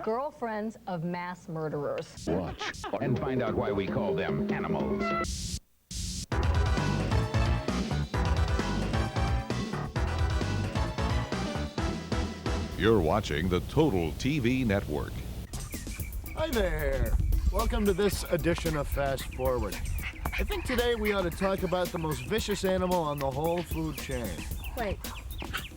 Girlfriends of mass murderers. Watch and find out why we call them animals. You're watching the Total TV Network. Hi there. Welcome to this edition of Fast Forward. I think today we ought to talk about the most vicious animal on the whole food chain. Wait,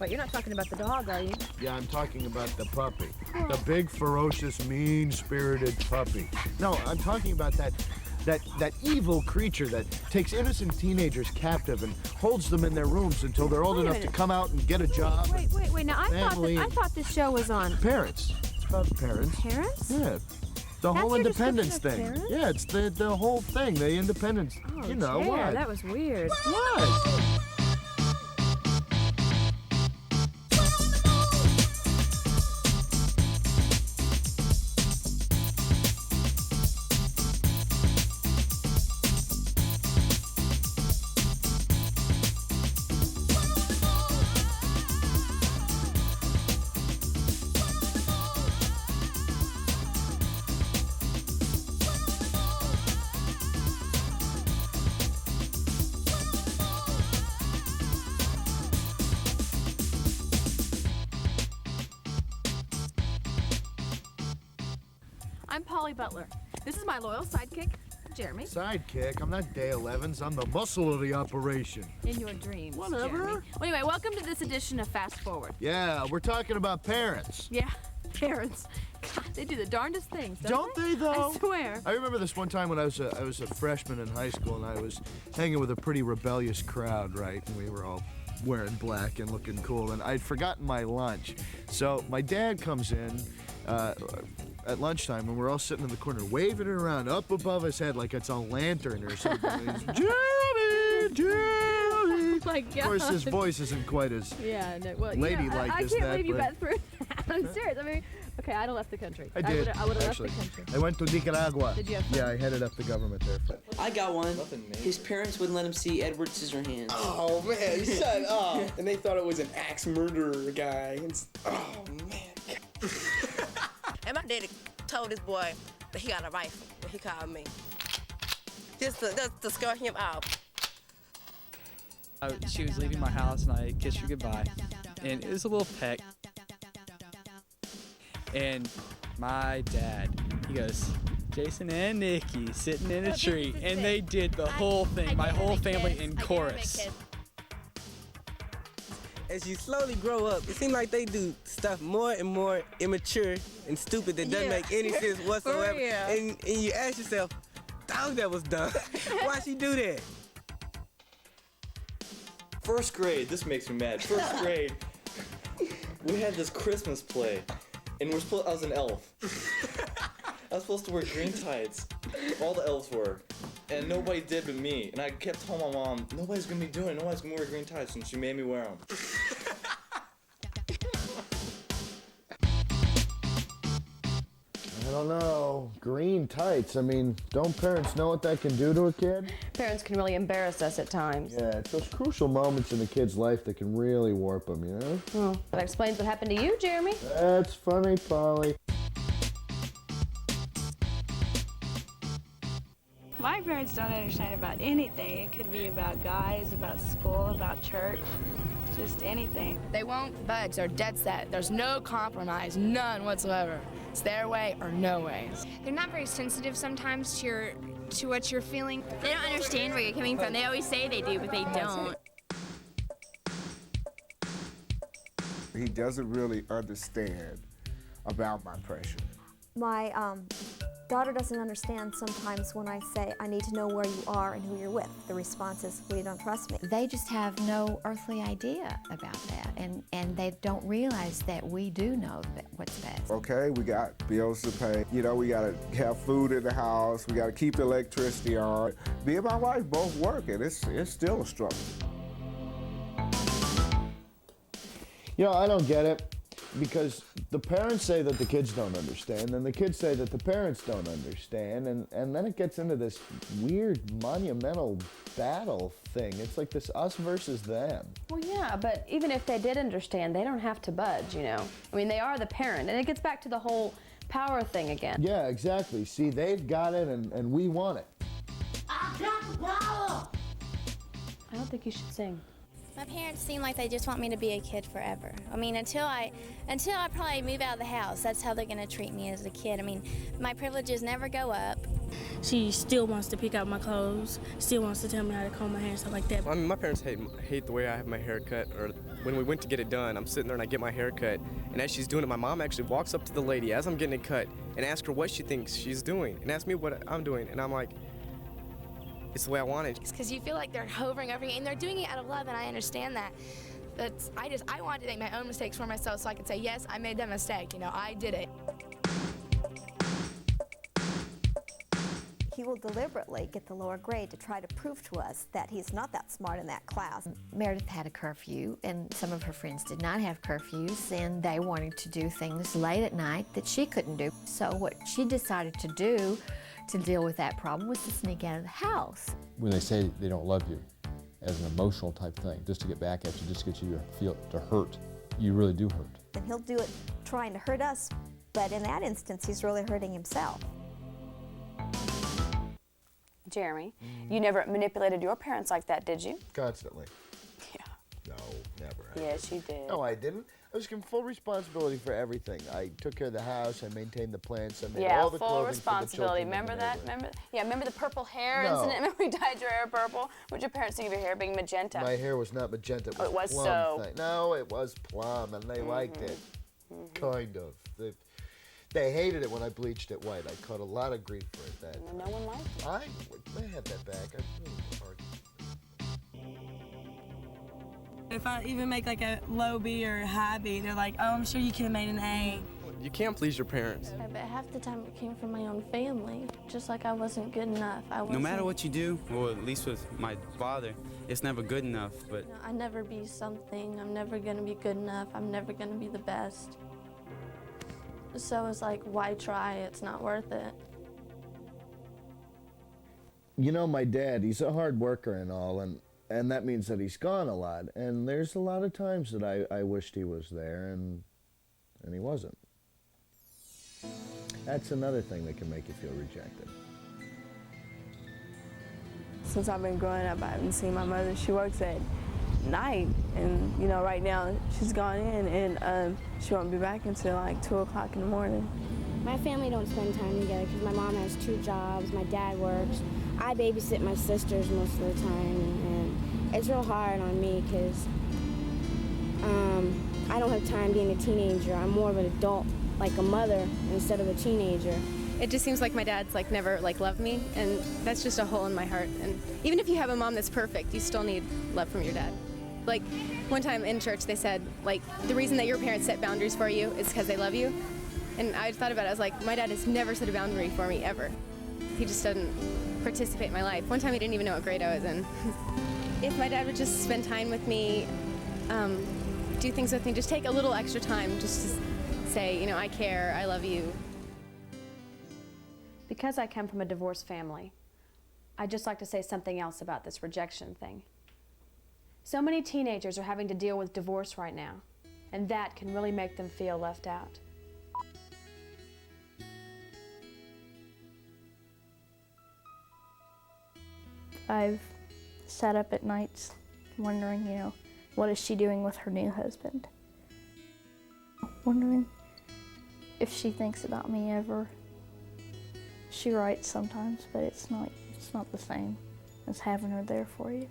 you're not talking about the dog, are you? Yeah, I'm talking about the puppy. The big, ferocious, mean-spirited puppy. No, I'm talking about that evil creature that takes innocent teenagers captive and holds them in their rooms until they're old enough to come out and get a job. Wait. Now, I thought this show was on... Parents. It's about parents. Parents? Yeah. The whole your independence description thing. of parents? Yeah, it's the whole thing, the independence. Oh, you know Chair, what? That was weird. What? I'm Polly Butler. This is my loyal sidekick, Jeremy. Sidekick? I'm not Dale Evans. I'm the muscle of the operation. In your dreams, Whatever. Jeremy. Well, anyway, welcome to this edition of Fast Forward. Yeah, we're talking about parents. Yeah, parents. God, they do the darndest things, Don't they, though? I swear. I remember this one time when I was a freshman in high school, and I was hanging with a pretty rebellious crowd, right? And we were all wearing black and looking cool, and I'd forgotten my lunch. So my dad comes in at lunchtime, and we're all sitting in the corner waving it around up above his head like it's a lantern or something. He's, Jeremy! Oh my God. Of course, his voice isn't quite as ladylike I as can't that. believe you but got through that. I'm serious. I mean, okay, I'd have left the country. I did. I would have left actually. the country. I went to Nicaragua. Did you have fun? Yeah, I headed up the government there. I got one. His parents wouldn't let him see Edward Scissorhands. Oh man, shut up! And they thought it was an axe murderer guy. Oh man. And my daddy told this boy that he got a rifle when he called me. Just to scare him out. She was leaving my house and I kissed her goodbye. And it was a little peck. And my dad, he goes, Jason and Nikki sitting in a tree. And they did the whole thing, my whole family in chorus. As you slowly grow up, it seems like they do stuff more and more immature and stupid that doesn't make any sense whatsoever. And you ask yourself, dog, that was dumb. Why'd she do that? First grade, this makes me mad. First grade, we had this Christmas play, and I was an elf. I was supposed to wear green tights. All the elves were. And nobody did but me. And I kept telling my mom, nobody's gonna be doing it, nobody's gonna wear green tights, and she made me wear them. I don't know. Green tights. I mean, don't parents know what that can do to a kid? Parents can really embarrass us at times. Yeah, it's those crucial moments in a kid's life that can really warp them, you know? Oh, that explains what happened to you, Jeremy. That's funny, Polly. My parents don't understand about anything. It could be about guys, about school, about church, just anything. They won't budge. They're dead set. There's no compromise, none whatsoever. It's their way or no way. They're not very sensitive sometimes to what you're feeling. They don't understand where you're coming from. They always say they do, but they don't. He doesn't really understand about my pressure. My daughter doesn't understand sometimes when I say, I need to know where you are and who you're with. The response is, well, you don't trust me. They just have no earthly idea about that, and they don't realize that we do know what's best. Okay, we got bills to pay. You know, we gotta have food in the house. We gotta keep the electricity on. Me and my wife both work, and it's still a struggle. You know, I don't get it. because the parents say that the kids don't understand, and the kids say that the parents don't understand, and then it gets into this weird monumental battle thing. It's like this us versus them. Well, yeah, but even if they did understand, they don't have to budge, you know? I mean, they are the parent, and it gets back to the whole power thing again. Yeah, exactly. See, they've got it, and we want it. I got the power! I don't think you should sing. My parents seem like they just want me to be a kid forever. I mean, until I probably move out of the house, that's how they're going to treat me as a kid. I mean, my privileges never go up. She still wants to pick out my clothes, still wants to tell me how to comb my hair and stuff like that. I mean, my parents hate the way I have my hair cut, or when we went to get it done, I'm sitting there and I get my hair cut, and as she's doing it, my mom actually walks up to the lady as I'm getting it cut and asks her what she thinks she's doing, and asks me what I'm doing, and I'm like, it's the way I want it. It's because you feel like they're hovering over you, and they're doing it out of love, and I understand that. But I wanted to make my own mistakes for myself so I could say, yes, I made that mistake. You know, I did it. He will deliberately get the lower grade to try to prove to us that he's not that smart in that class. Meredith had a curfew, and some of her friends did not have curfews, and they wanted to do things late at night that she couldn't do. So what she decided to do to deal with that problem was to sneak out of the house. When they say they don't love you, as an emotional type thing, just to get back at you, just to get you to hurt, you really do hurt. And he'll do it trying to hurt us, but in that instance, he's really hurting himself. Jeremy, you never manipulated your parents like that, did you? Constantly. Yeah. No, never. Yes, you did. No, I didn't. I was given full responsibility for everything. I took care of the house, I maintained the plants, I made all the full clothing responsibility. for the Remember children that? Remember the purple hair No. incident? Remember we dyed your hair purple? Would your parents think of your hair being magenta? My hair was not magenta, it was, it was plum. so. No, it was plum, and they liked it. Kind of. They hated it when I bleached it white. I caught a lot of grief for it then. No one liked it. I had that back. I really worked hard. If I even make like a low B or a high B, they're like, oh, I'm sure you could have made an A. You can't please your parents. But half the time it came from my own family, just like I wasn't good enough. No matter what you do, or at least with my father, it's never good enough. But I never be something. I'm never gonna be good enough. I'm never gonna be the best. So it's like, why try? It's not worth it. You know, my dad, he's a hard worker and all, and that means that he's gone a lot. And there's a lot of times that I wished he was there, and he wasn't. That's another thing that can make you feel rejected. Since I've been growing up, I haven't seen my mother. She works at night, and you know, right now she's gone in, and she won't be back until like 2 o'clock in the morning. My family don't spend time together because my mom has 2 jobs, my dad works. I babysit my sisters most of the time, and it's real hard on me because I don't have time being a teenager. I'm more of an adult, like a mother, instead of a teenager. It just seems like my dad's like never like loved me, and that's just a hole in my heart. And even if you have a mom that's perfect, you still need love from your dad. Like one time in church they said like the reason that your parents set boundaries for you is because they love you. And I thought about it, I was like, my dad has never set a boundary for me ever. He just doesn't participate in my life. One time he didn't even know what grade I was in. If my dad would just spend time with me, do things with me, just take a little extra time just to say, you know, I care, I love you. Because I come from a divorced family, I'd just like to say something else about this rejection thing. So many teenagers are having to deal with divorce right now, and that can really make them feel left out. I've sat up at nights wondering, you know, what is she doing with her new husband? Wondering if she thinks about me ever. She writes sometimes, but it's not the same as having her there for you.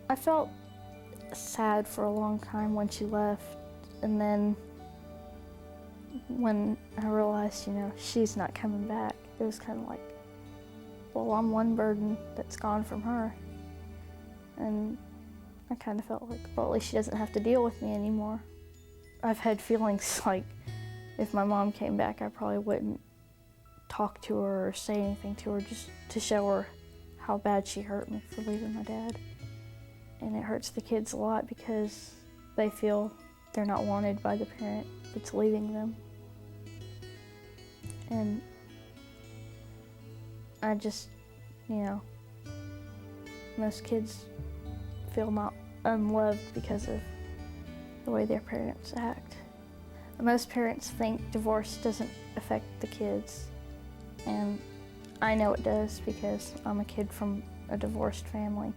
I felt sad for a long time when she left, and then when I realized, you know, she's not coming back, it was kind of like, well, I'm one burden that's gone from her. And I kind of felt like, well, at least she doesn't have to deal with me anymore. I've had feelings like if my mom came back, I probably wouldn't talk to her or say anything to her just to show her how bad she hurt me for leaving my dad. And it hurts the kids a lot because they feel they're not wanted by the parent that's leaving them. And I just, you know, most kids feel not unloved because of the way their parents act. Most parents think divorce doesn't affect the kids, and I know it does because I'm a kid from a divorced family.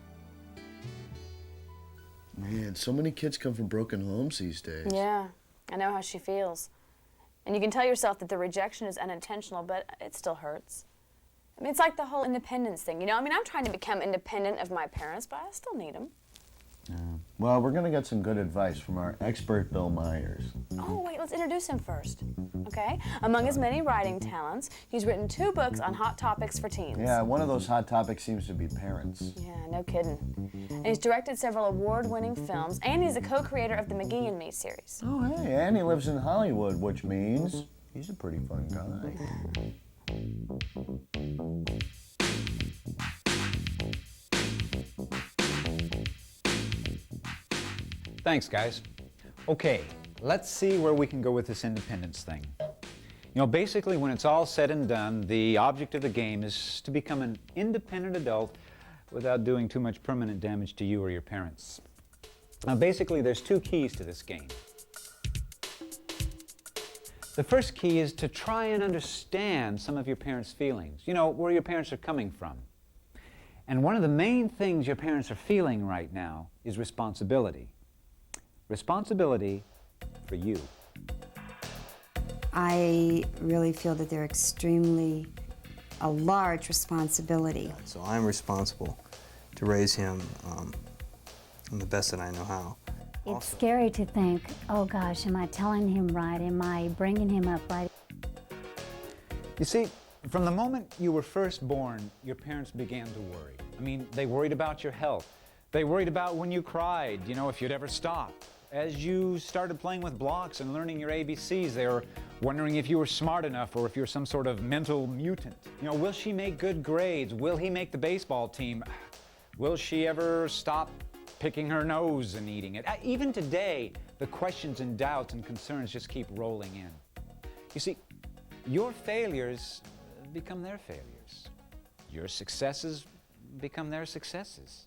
Man, so many kids come from broken homes these days. Yeah, I know how she feels. And you can tell yourself that the rejection is unintentional, but it still hurts. I mean, it's like the whole independence thing, you know? I mean, I'm trying to become independent of my parents, but I still need them. Well, we're going to get some good advice from our expert, Bill Myers. Oh, wait, let's introduce him first, okay? Among his many writing talents, he's written 2 books on hot topics for teens. Yeah, one of those hot topics seems to be parents. Yeah, no kidding. And he's directed several award-winning films, and he's a co-creator of the McGee and Me series. Oh, hey, and he lives in Hollywood, which means he's a pretty fun guy. Thanks, guys. Okay, let's see where we can go with this independence thing. You know, basically, when it's all said and done, the object of the game is to become an independent adult without doing too much permanent damage to you or your parents. Now, basically, there's 2 keys to this game. The first key is to try and understand some of your parents' feelings, you know, where your parents are coming from. And one of the main things your parents are feeling right now is responsibility. Responsibility for you. I really feel that they're extremely a large responsibility. So I'm responsible to raise him in the best that I know how. It's scary to think, oh gosh, am I telling him right? Am I bringing him up right? You see, from the moment you were first born, your parents began to worry. I mean, they worried about your health. They worried about when you cried, you know, if you'd ever stop. As you started playing with blocks and learning your ABCs, they were wondering if you were smart enough or if you're some sort of mental mutant. You know, will she make good grades? Will he make the baseball team? Will she ever stop picking her nose and eating it? Even today, the questions and doubts and concerns just keep rolling in. You see, your failures become their failures. Your successes become their successes.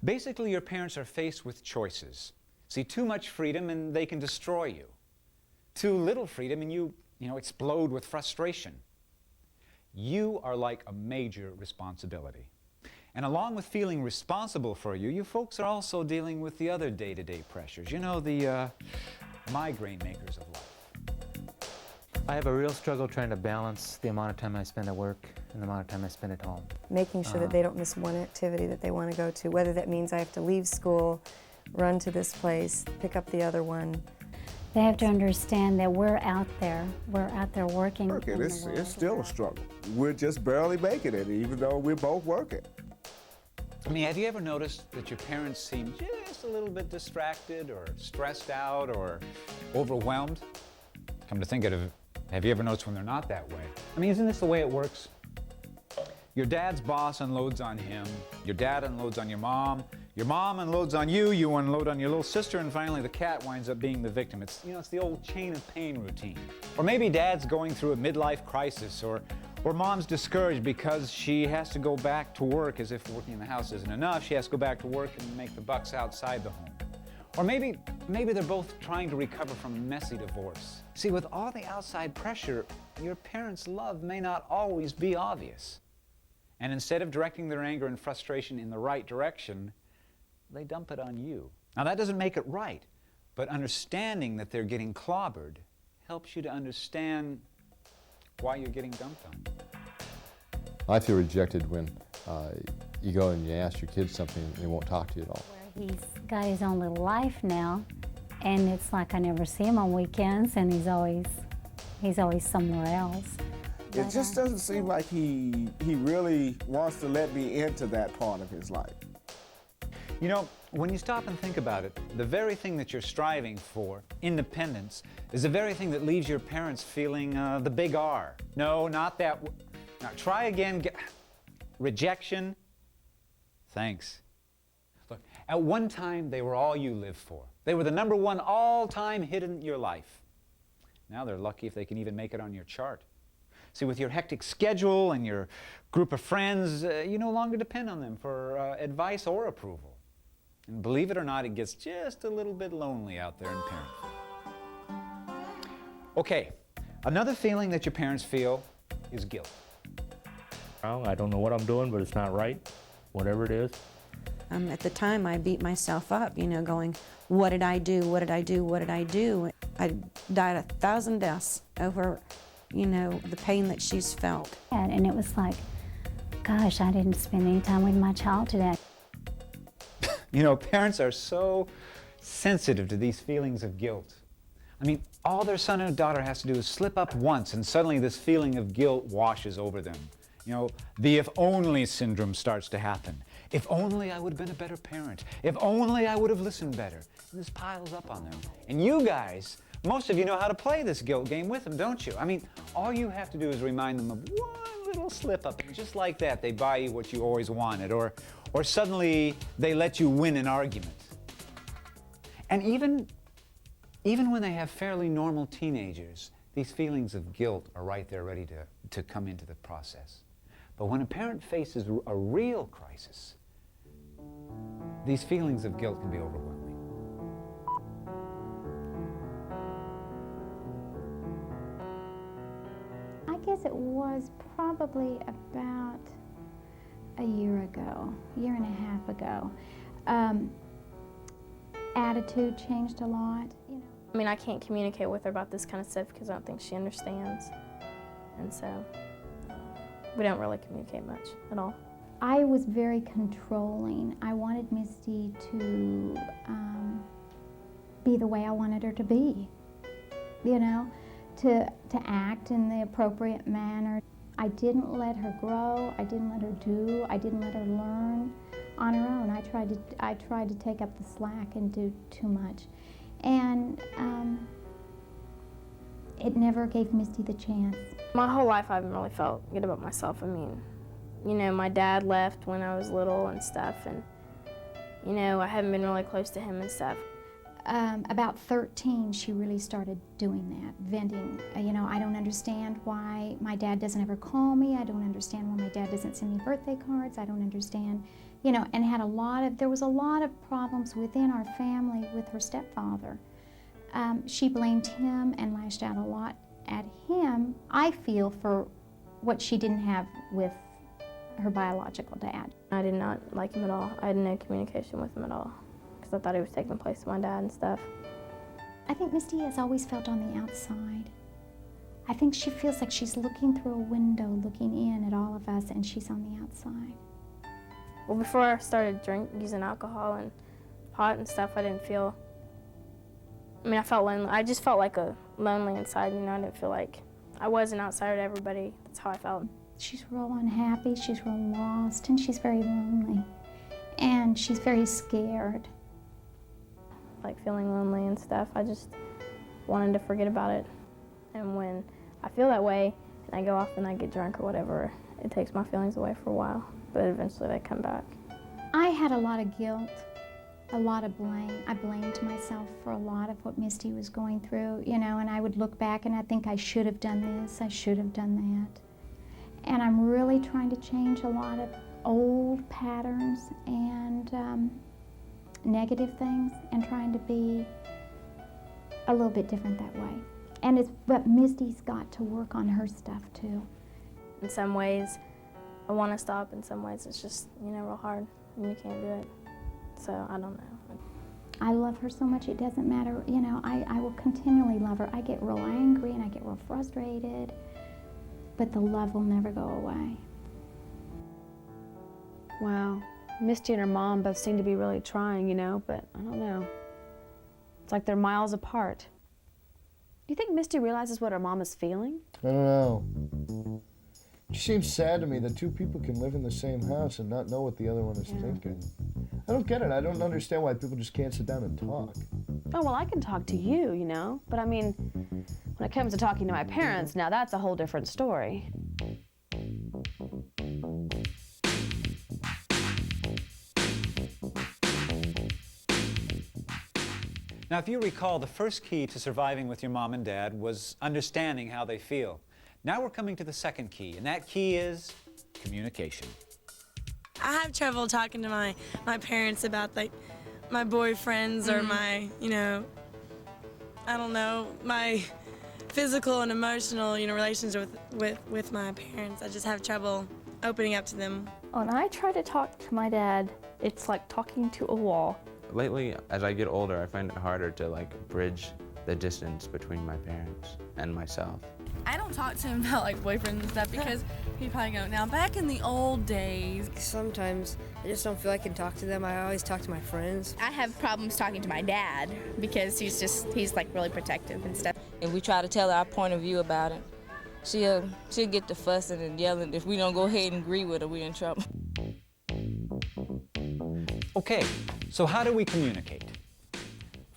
Basically, your parents are faced with choices. See, too much freedom and they can destroy you. Too little freedom and you explode with frustration. You are like a major responsibility. And along with feeling responsible for you, you folks are also dealing with the other day-to-day pressures. You know, the migraine makers of life. I have a real struggle trying to balance the amount of time I spend at work and the amount of time I spend at home. Making sure that they don't miss one activity that they want to go to, whether that means I have to leave school, run to this place, pick up the other one. They have to understand that we're out there working. It's still a struggle. We're just barely making it, even though we're both working. I mean, have you ever noticed that your parents seem just a little bit distracted or stressed out or overwhelmed? Come to think of it, have you ever noticed when they're not that way? I mean, isn't this the way it works? Your dad's boss unloads on him, your dad unloads on your mom unloads on you, you unload on your little sister, and finally the cat winds up being the victim. It's the old chain of pain routine. Or maybe dad's going through a midlife crisis, or mom's discouraged because she has to go back to work as if working in the house isn't enough. She has to go back to work and make the bucks outside the home. Or maybe they're both trying to recover from a messy divorce. See, with all the outside pressure, your parents' love may not always be obvious. And instead of directing their anger and frustration in the right direction, they dump it on you. Now, that doesn't make it right, but understanding that they're getting clobbered helps you to understand why you're getting dumped on. I feel rejected when you go and you ask your kids something and they won't talk to you at all. He's got his own little life now, and it's like I never see him on weekends, and he's always somewhere else. It just doesn't seem like he really wants to let me into that part of his life. You know, when you stop and think about it, the very thing that you're striving for, independence, is the very thing that leaves your parents feeling the big R. No, not that. Now, try again. Rejection. Thanks. Look, At one time, they were all you lived for. They were the #1 all-time hit in your life. Now they're lucky if they can even make it on your chart. See, with your hectic schedule and your group of friends, you no longer depend on them for advice or approval. And believe it or not, it gets just a little bit lonely out there in parenthood. Okay, another feeling that your parents feel is guilt. I don't know what I'm doing, but it's not right, whatever it is. At the time, I beat myself up, you know, going, what did I do? What did I do? What did I do? I died 1,000 deaths over, you know, the pain that she's felt. And it was like, gosh, I didn't spend any time with my child today. You know, parents are so sensitive to these feelings of guilt. I mean, all their son and daughter has to do is slip up once, and suddenly this feeling of guilt washes over them. You know, the if only syndrome starts to happen. If only I would have been a better parent. If only I would have listened better. And this piles up on them. And you guys, most of you know how to play this guilt game with them, don't you? I mean, all you have to do is remind them of one little slip up, and just like that, they buy you what you always wanted, or suddenly they let you win an argument. And even when they have fairly normal teenagers, these feelings of guilt are right there ready to come into the process. But when a parent faces a real crisis, these feelings of guilt can be overwhelming. I guess it was probably about a year ago, year and a half ago. Attitude changed a lot. You know. I mean, I can't communicate with her about this kind of stuff because I don't think she understands. And so we don't really communicate much at all. I was very controlling. I wanted Misty to be the way I wanted her to be, you know, to act in the appropriate manner. I didn't let her grow. I didn't let her do. I didn't let her learn on her own. I tried to take up the slack and do too much, and it never gave Misty the chance. My whole life I haven't really felt good about myself. I mean, you know, my dad left when I was little and stuff, and, you know, I haven't been really close to him and stuff. About 13, she really started doing that, venting. You know, I don't understand why my dad doesn't ever call me. I don't understand why my dad doesn't send me birthday cards. I don't understand, you know, and there was a lot of problems within our family with her stepfather. She blamed him and lashed out a lot at him, I feel, for what she didn't have with her biological dad. I did not like him at all. I had no communication with him at all because I thought he was taking the place of my dad and stuff. I think Misty has always felt on the outside. I think she feels like she's looking through a window, looking in at all of us, and she's on the outside. Well, before I started using alcohol and pot and stuff, I felt lonely. I just felt like lonely inside, you know. I didn't feel like I was an outsider to everybody. That's how I felt. She's real unhappy, she's real lost, and she's very lonely. And she's very scared. Like feeling lonely and stuff, I just wanted to forget about it. And when I feel that way, and I go off and I get drunk or whatever, it takes my feelings away for a while, but eventually they come back. I had a lot of guilt, a lot of blame. I blamed myself for a lot of what Misty was going through, you know, and I would look back and I think I should have done this, I should have done that. And I'm really trying to change a lot of old patterns and negative things, and trying to be a little bit different that way. But Misty's got to work on her stuff too. In some ways, I want to stop. In some ways, it's just, you know, real hard, and you can't do it. So I don't know. I love her so much, it doesn't matter. You know, I will continually love her. I get real angry and I get real frustrated, but the love will never go away. Wow. Misty and her mom both seem to be really trying, you know, but I don't know. It's like they're miles apart. Do you think Misty realizes what her mom is feeling? I don't know. It seems sad to me that two people can live in the same house and not know what the other one is thinking. I don't get it. I don't understand why people just can't sit down and talk. Oh, well, I can talk to you, you know, but I mean, when it comes to talking to my parents, now that's a whole different story. Now, if you recall, the first key to surviving with your mom and dad was understanding how they feel. Now we're coming to the second key, and that key is communication. I have trouble talking to my parents about, like, my boyfriends or my, you know, I don't know, my physical and emotional, you know, relations with my parents. I just have trouble opening up to them. When I try to talk to my dad, it's like talking to a wall. Lately, as I get older, I find it harder to like bridge the distance between my parents and myself. I don't talk to him about like boyfriends and stuff because he'd probably go, now back in the old days. Sometimes I just don't feel I can talk to them. I always talk to my friends. I have problems talking to my dad because he's like really protective and stuff. If we try to tell her our point of view about it, she'll get to fussing and yelling. If we don't go ahead and agree with her, we're in trouble. Okay, so how do we communicate?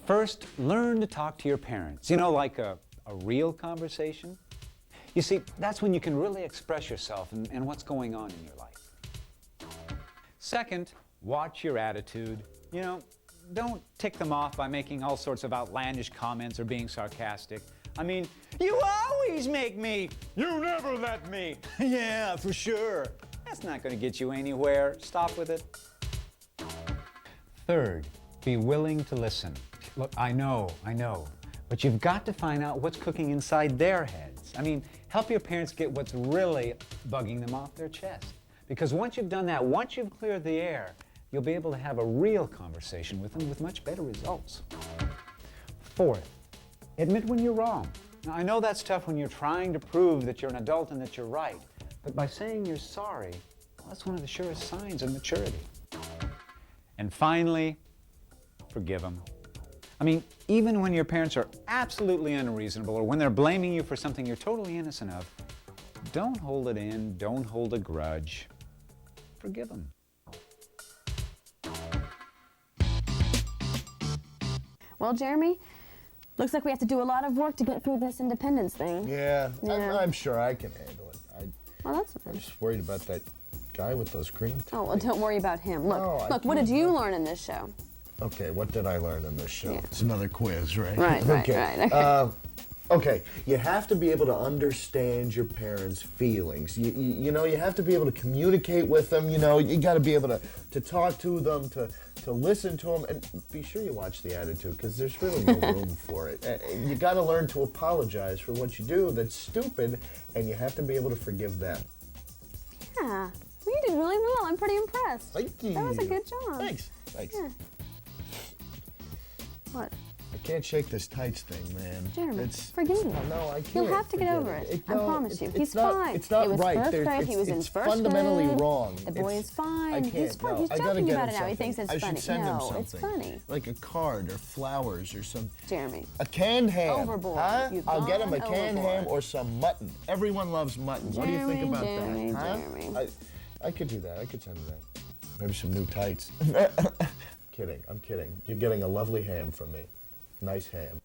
First, learn to talk to your parents. You know, like a real conversation. You see, that's when you can really express yourself and what's going on in your life. Second, watch your attitude. You know, don't tick them off by making all sorts of outlandish comments or being sarcastic. I mean, you always make me. You never let me. Yeah, for sure. That's not going to get you anywhere. Stop with it. Third, be willing to listen. Look, I know, but you've got to find out what's cooking inside their heads. I mean, help your parents get what's really bugging them off their chest. Because once you've done that, once you've cleared the air, you'll be able to have a real conversation with them with much better results. Fourth, admit when you're wrong. Now, I know that's tough when you're trying to prove that you're an adult and that you're right, but by saying you're sorry, well, that's one of the surest signs of maturity. And finally, forgive them. I mean, even when your parents are absolutely unreasonable or when they're blaming you for something you're totally innocent of, don't hold it in, don't hold a grudge. Forgive them. Well, Jeremy, looks like we have to do a lot of work to get through this independence thing. Yeah, I'm sure I can handle it. Well, that's I'm just worried about that guy with those green teeth. Oh, well, don't worry about him. Look, No, look, what did you learn in this show? Okay, what did I learn in this show? Yeah. It's another quiz, right? Right, right. Okay, you have to be able to understand your parents' feelings. You know, you have to be able to communicate with them. You know, you got to be able to talk to them, to listen to them, and be sure you watch the attitude because there's really no room for it. You got to learn to apologize for what you do that's stupid, and you have to be able to forgive them. Yeah, you did really well. I'm pretty impressed. Thank you. That was a good job. Thanks. Yeah. What? I can't shake this tights thing, man. Jeremy, It's, forgive me. No, I can't. You'll have to get over it. I promise you. He's fine. It's not it was right. First grade. He was in it's first fundamentally grade. wrong. The boy is fine. I can't. He's fine. No, He's I gotta joking get about him it now. He something. thinks it's I funny. should send him No, something. it's funny. Like a card or flowers or some. Jeremy. A canned ham. Overboard. Huh? You've I'll get him a gone canned ham overboard. or some mutton. Everyone loves mutton. What do you think about Jeremy, that? Huh? Jeremy. I could do that. I could send him that. Maybe some new tights. Kidding. I'm kidding. You're getting a lovely ham from me. Nice ham.